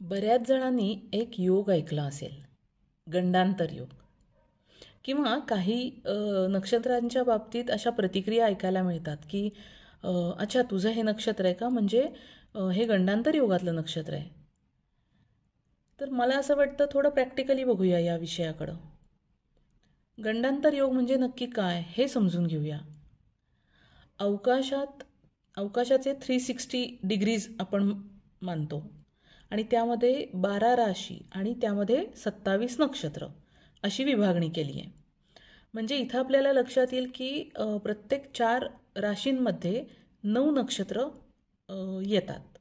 बऱ्याच जणांनी एक योग ऐकला असेल, गंडांतर योग. किंवा काही नक्षत्रांच्या बाबतीत अशा प्रतिक्रिया ऐकायला मिळतात की अच्छा तुझं हे नक्षत्र आहे का, म्हणजे हे गंडांतर योगातलं नक्षत्र आहे. तर मला असं वाटतं थोडं प्रॅक्टिकली बघूया या विषयाकडं. गंडांतर योग म्हणजे नक्की काय हे समजून घेऊया. अवकाशाचे 360 डिग्रीज आपण मानतो आणि त्यामध्ये 12 राशी आणि त्यामध्ये 27 नक्षत्र अशी विभागणी केली आहे. म्हणजे इथं आपल्याला लक्षात येईल की प्रत्येक 4 राशींमध्ये 9 नक्षत्र येतात.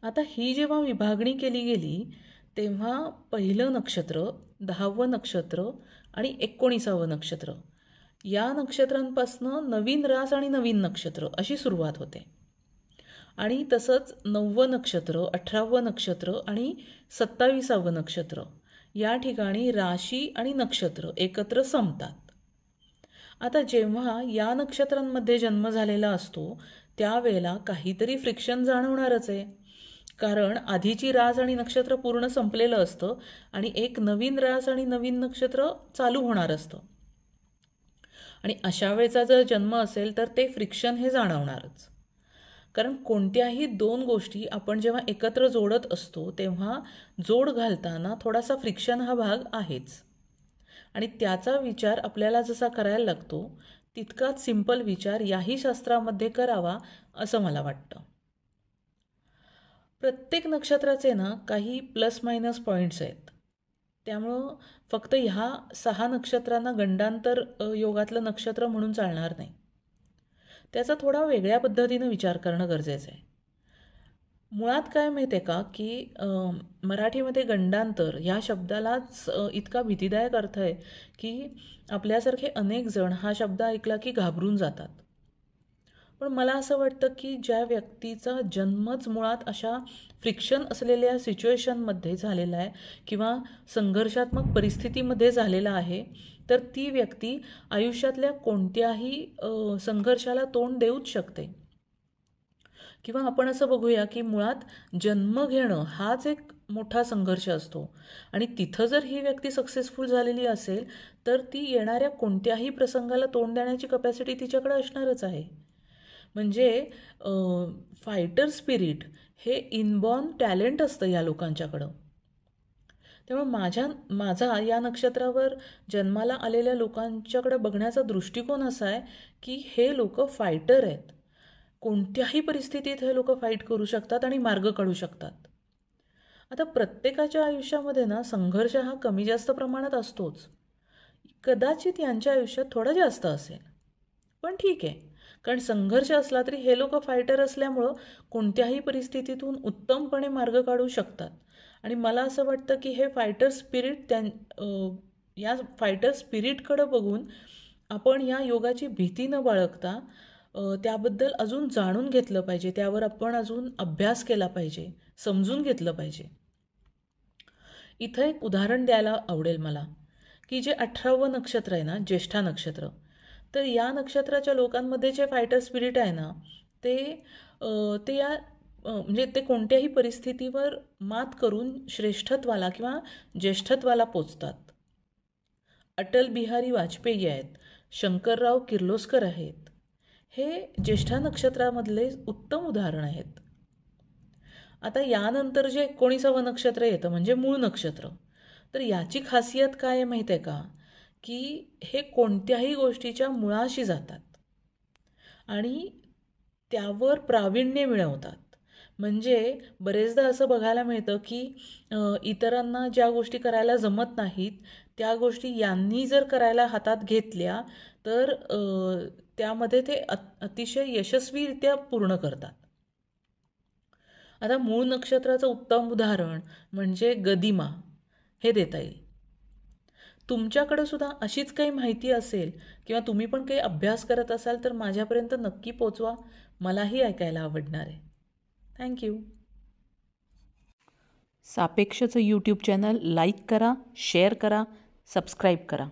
आता ही जेव्हा विभागणी केली गेली तेव्हा पहिलं नक्षत्र, 10वं नक्षत्र आणि 19वं नक्षत्र या नक्षत्रांपासून नवीन रास आणि नवीन नक्षत्र अशी सुरुवात होते. आणि तसंच 9वं नक्षत्र, 18वं नक्षत्र आणि 27वं नक्षत्र या ठिकाणी राशी आणि नक्षत्र एकत्र संपतात. आता जेव्हा या नक्षत्रांमध्ये जन्म झालेला असतो त्यावेळेला काहीतरी फ्रिक्शन जाणवणारच आहे, कारण आधीची रास आणि नक्षत्र पूर्ण संपलेलं असतं आणि एक नवीन रास आणि नवीन नक्षत्र चालू होणार असतं. आणि अशा वेळेचा जर जन्म असेल तर ते फ्रिक्शन हे जाणवणारच, कारण कोणत्याही दोन गोष्टी आपण जेव्हा एकत्र जोडत असतो तेव्हा जोड घालताना थोडासा फ्रिक्शन हा भाग आहेच. आणि त्याचा विचार आपल्याला जसा करायला लागतो तितकाच सिंपल विचार याही शास्त्रामध्ये करावा असं मला वाटतं. प्रत्येक नक्षत्राचे ना काही प्लस मायनस पॉईंट्स आहेत, त्यामुळं फक्त ह्या 6 नक्षत्रांना गंडांतर योगातलं नक्षत्र म्हणून चालणार नाही. त्याचा थोडा वेगळ्या पद्धतीनं विचार करणं गरजेचं आहे. मुळात काय माहिती आहे का की मराठीमध्ये गंडांतर ह्या शब्दालाच इतका भीतीदायक अर्थ आहे की आपल्यासारखे अनेक जण हा शब्द ऐकला की घाबरून जातात. पण मला असं वाटतं की ज्या व्यक्तीचा जन्मच मुळात अशा फ्रिक्शन असलेल्या सिच्युएशनमध्ये झालेला आहे किंवा संघर्षात्मक परिस्थितीमध्ये झालेला आहे, तर ती व्यक्ती आयुष्यातल्या कोणत्याही संघर्षाला तोंड देऊच शकते. किंवा आपण असं बघूया की मुळात जन्म घेणं हाच एक मोठा संघर्ष असतो आणि तिथं जर ही व्यक्ती सक्सेसफुल झालेली असेल तर ती येणाऱ्या कोणत्याही प्रसंगाला तोंड देण्याची कपॅसिटी तिच्याकडे असणारच आहे. म्हणजे फायटर स्पिरिट हे इनबॉर्न टॅलेंट असतं या लोकांच्याकडं. त्यामुळे माझा या नक्षत्रावर जन्माला आलेल्या लोकांच्याकडे बघण्याचा दृष्टिकोन असा आहे की हे लोक फायटर आहेत. कोणत्याही परिस्थितीत हे लोक फाईट करू शकतात आणि मार्ग काढू शकतात. आता प्रत्येकाच्या आयुष्यामध्ये ना संघर्ष हा कमी जास्त प्रमाणात असतोच. कदाचित यांच्या आयुष्यात थोडा जास्त असेल, पण ठीक आहे, कारण संघर्ष असला तरी हे लोक फायटर असल्यामुळं कोणत्याही परिस्थितीतून उत्तमपणे मार्ग काढू शकतात. आणि मला असं वाटतं की हे फायटर स्पिरिट या फायटर स्पिरिटकडं बघून आपण या योगाची भीती न बाळगता त्याबद्दल अजून जाणून घेतलं पाहिजे, त्यावर आपण अजून अभ्यास केला पाहिजे, समजून घेतलं पाहिजे. इथं एक उदाहरण द्यायला आवडेल मला की जे 18वं नक्षत्र आहे ना, ज्येष्ठा नक्षत्र, तर या नक्षत्राच्या लोकांमध्ये जे फायटर स्पिरिट आहे ना ते या म्हणजे ते कोणत्याही परिस्थितीवर मात करून श्रेष्ठत्वाला किंवा ज्येष्ठत्वाला पोचतात. अटल बिहारी वाजपेयी आहेत, शंकरराव किर्लोस्कर आहेत, हे ज्येष्ठा नक्षत्रामधले उत्तम उदाहरण आहेत. आता यानंतर जे 19वं नक्षत्र येतं म्हणजे मूळ नक्षत्र, तर याची खासियत काय आहे माहीत आहे का, की हे कोणत्याही गोष्टीच्या मुळाशी जातात आणि त्यावर प्रावीण्य मिळवतात. म्हणजे बरेचदा असं बघायला मिळतं की इतरांना ज्या गोष्टी करायला जमत नाहीत त्या गोष्टी यांनी जर करायला हातात घेतल्या तर त्यामध्ये ते अतिशय यशस्वीरित्या पूर्ण करतात. आता मूळ नक्षत्राचं उत्तम उदाहरण म्हणजे गदिमा हे देता येईल. तुमच्याकडे सुद्धा अशीच काही माहिती असेल किंवा तुम्ही पण काही अभ्यास करत असाल तर माझ्यापर्यंत नक्की पोचवा, मलाही ऐकायला आवडणार आहे. थँक्यू. सापेक्षचं यूट्यूब चॅनल लाईक करा, शेअर करा, सबस्क्राईब करा.